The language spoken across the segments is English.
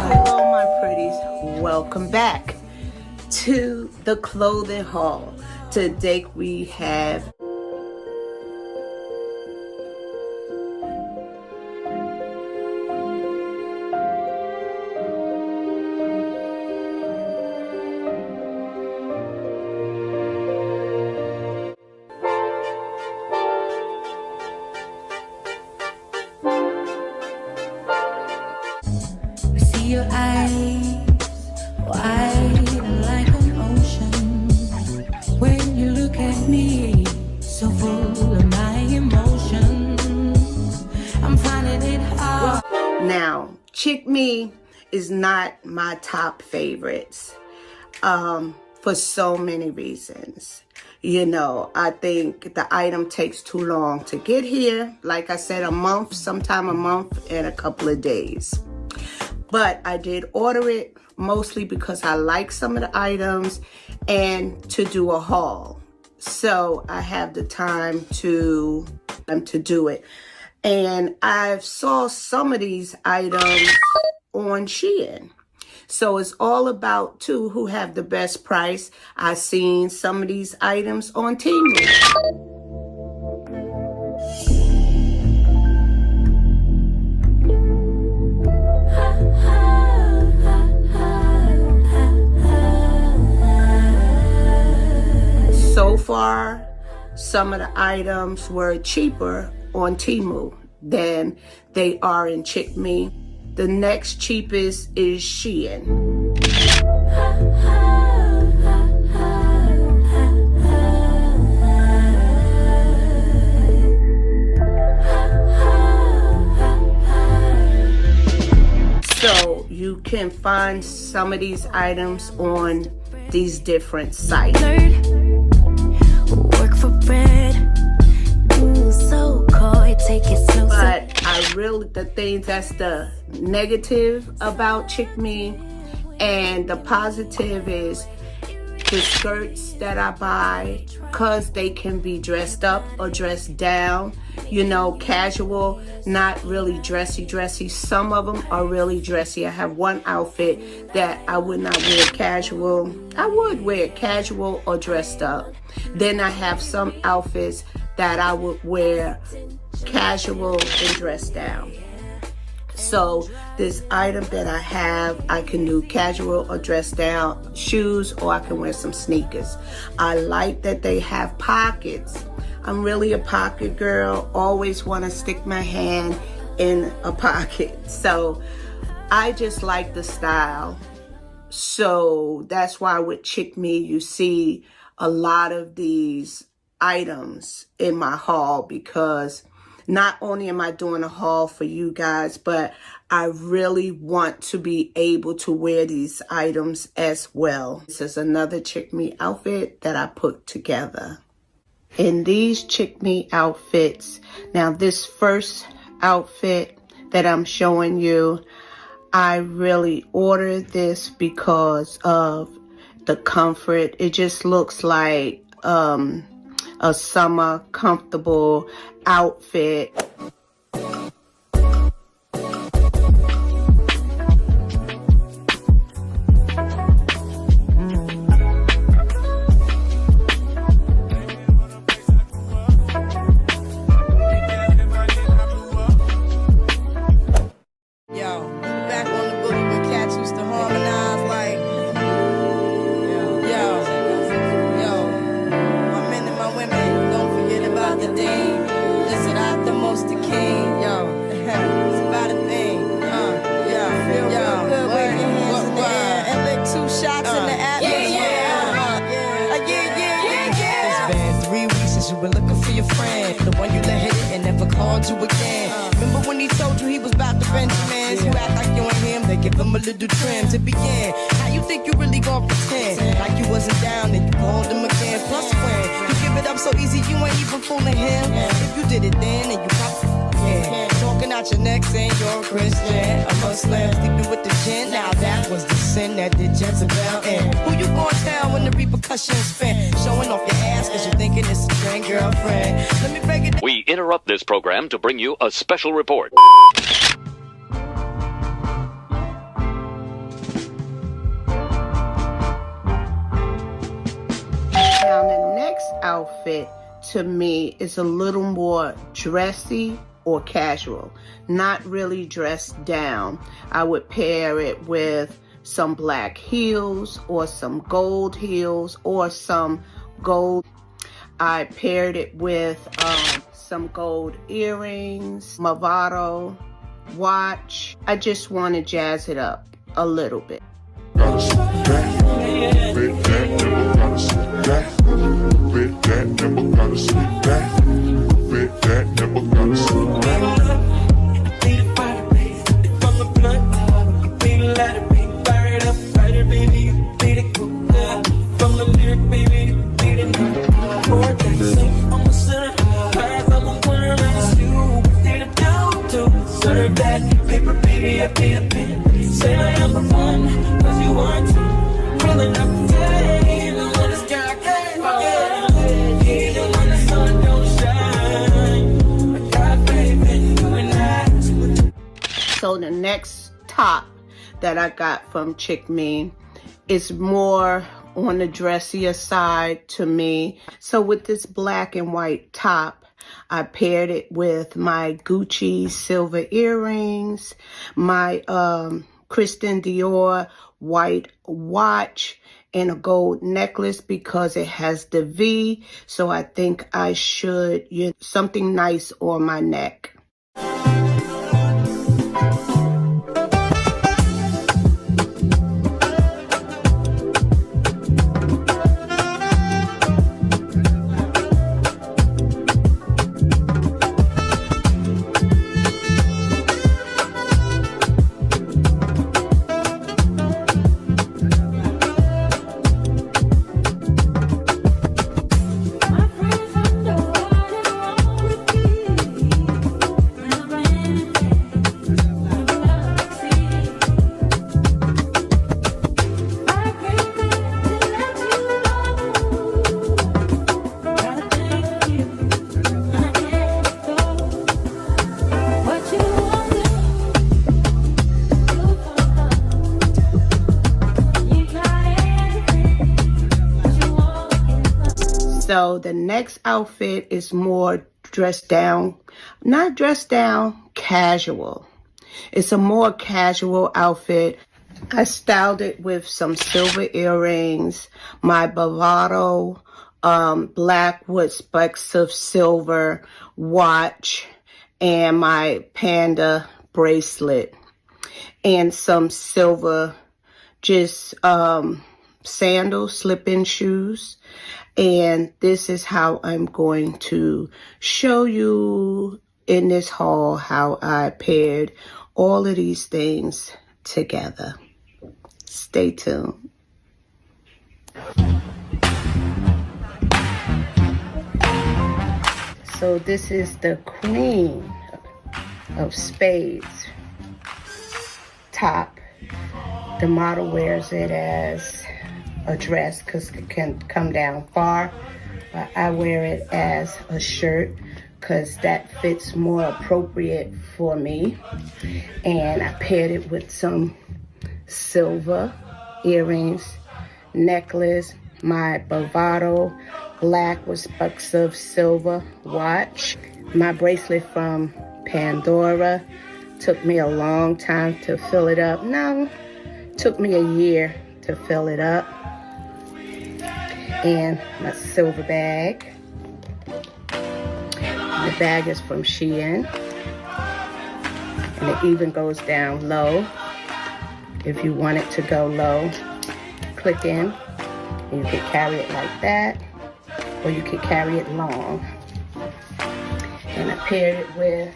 Hello, my pretties. Welcome back to the clothing haul. Today we have your eyes wide like an ocean. When you look at me, so full of my emotions, I'm finding it hard. now ChicMe is not my top favorites for so many reasons. You know, I think the item takes too long to get here. Like I said, sometime a month and a couple of days. But I did order it mostly because I like some of the items and to do a haul. So I have the time to do it. And I've saw some of these items on SHEIN. So it's all about who have the best price. I've seen some of these items on Temu. So far, some of the items were cheaper on Temu than they are in ChicMe. The next cheapest is SHEIN. So you can find some of these items on these different sites. Work for bread, so coy, take it slow. But the thing that's the negative about ChicMe, and the positive is the skirts that I buy, because they can be dressed up or dressed down, you know, casual, not really dressy. Some of them are really dressy. I have one outfit that I would not wear casual. I would wear casual or dressed up. Then I have some outfits that I would wear casual and dressed down. So this item that I have, I can do casual or dress down, shoes, or I can wear some sneakers. I like that they have pockets. I'm really a pocket girl, always want to stick my hand in a pocket. So I just like the style. So that's why with ChicMe, you see a lot of these items in my haul, because not only am I doing a haul for you guys, but I really want to be able to wear these items as well. This is another ChicMe outfit that I put together. In these ChicMe outfits, now this first outfit that I'm showing you, I really ordered this because of the comfort. It just looks like a summer comfortable outfit. Remember when he told you he was about to Benjamins? You act like you ain't him, they give him a little trim to begin. How you think you really gon' pretend like you wasn't down and you called him again? Plus when you give it up so easy, you ain't even fooling him. If you did it then, and you probably talking out your neck saying you're a Christian, a Muslim, sleeping with the gin. Now that was the sin that did Jezebel in. Who you gon' tell when the repercussions spin? Showing off your ass cause you thinking it's a trend, girlfriend. Let me break it down. We interrupt this program to bring you a special report. outfit to me is a little more dressy or casual, not really dressed down. I would pair it with some black heels or some gold heels or some gold. I paired it with some gold earrings, Movado watch. I just want to jazz it up a little bit. So the next top that I got from ChicMe is more on the dressier side to me. So with this black and white top, I paired it with my Gucci silver earrings, my Christian Dior white watch, and a gold necklace because it has the V. So I think I should use something nice on my neck. So the next outfit is more dressed down, not dressed down, casual. It's a more casual outfit. I styled it with some silver earrings, my Movado black with specks of silver watch, and my panda bracelet, and some silver just sandals, slip-in shoes. And this is how I'm going to show you in this haul how I paired all of these things together. Stay tuned. So this is the Queen of Spades top. The model wears it as a dress because it can come down far, but I wear it as a shirt because that fits more appropriate for me. And I paired it with some silver earrings, necklace, my Movado black with specks of silver watch, my bracelet from Pandora. Took me a long time to fill it up. No, took me a year to fill it up. And my silver bag. The bag is from SHEIN, and it even goes down low. If you want it to go low, click in, and you can carry it like that, or you can carry it long. And I paired it with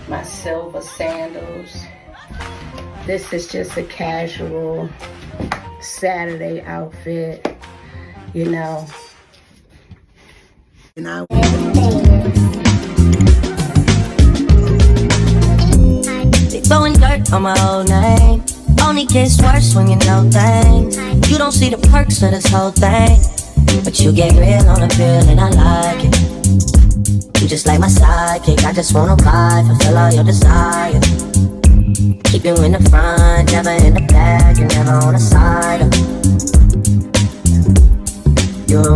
my silver sandals. This is just a casual Saturday outfit, you know. And I they throwing dirt on my old name. Only gets worse when you know things. You don't see the perks of this whole thing, but you get real on the bill and I like it. You just like my sidekick, I just wanna ride, fulfill all your desires. Keep you in the front, never in the back, and never on the side. You're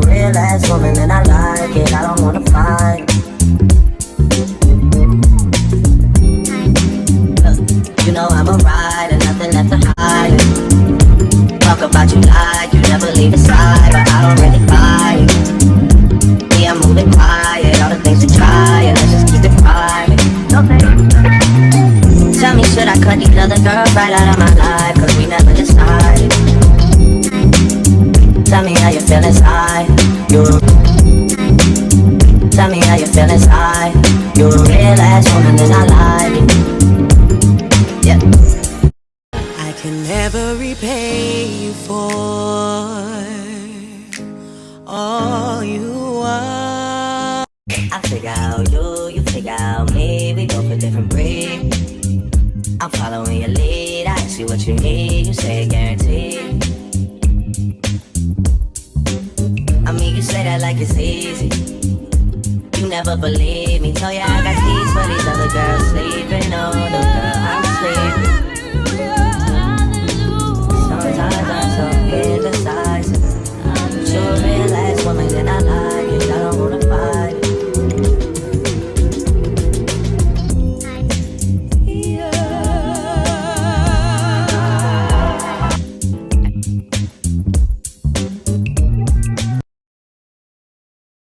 other girls right out of my life, cause we never decided. Tell me how you feel inside. Tell me how you feel inside. You're a real ass woman and I like it. Yeah. I can never repay you for all you are. I figure out you figure out me. We both a different breed. I'm following your lead. I ask you what you need, you say guaranteed. I mean, you say that like it's easy. You never believe me. Told ya I got keys for these other girls sleeping. No, no girl, I'm sleeping.